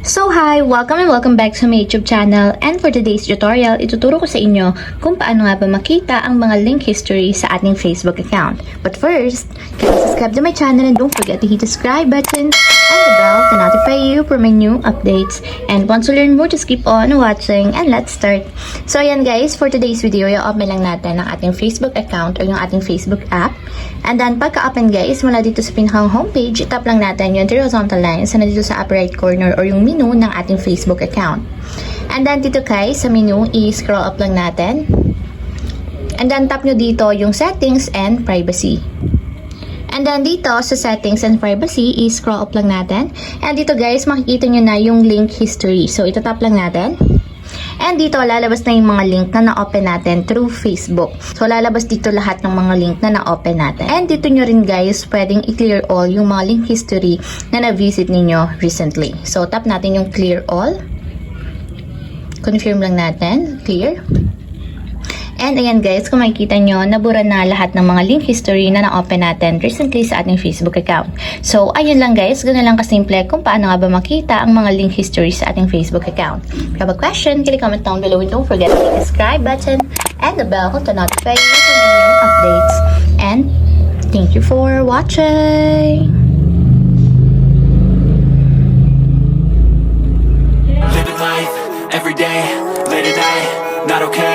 So hi! Welcome and welcome back to my YouTube channel, and for today's tutorial, ituturo ko sa inyo kung paano nga ba makita ang mga link history sa ating Facebook account. But first, kindly subscribe to my channel and don't forget to hit the subscribe button and the bell to notify you for my new updates. And once you learn more, just keep on watching and let's start. So ayan guys, for today's video, i-open lang natin ang ating Facebook account or yung ating Facebook app. And then pagka-open guys, mula dito sa pinakang homepage, tap lang natin yung horizontal lines na dito sa upper right corner or yung menu ng ating Facebook account. And then dito guys, sa menu, i-scroll up lang natin. And then tap nyo dito yung settings and privacy. And then dito sa settings and privacy, i-scroll up lang natin. And dito guys, makikita nyo na yung link history. So ito tap lang natin. And dito, lalabas na yung mga link na na-open natin through Facebook. So, lalabas dito lahat ng mga link na na-open natin. And dito nyo rin guys, pwedeng i-clear all yung mga link history na na-visit ninyo recently. So, tap natin yung clear all. Confirm lang natin. Clear. And ayan guys, kung makikita nyo, nabura na lahat ng mga link history na na-open natin recently sa ating Facebook account. So, ayun lang guys, ganoon lang kasimple kung paano nga ba makita ang mga link history sa ating Facebook account. If you have a question, kindly comment down below and don't forget to hit the subscribe button and the bell to notify you for my new updates. And thank you for watching! Living life, every day, late at night, not okay.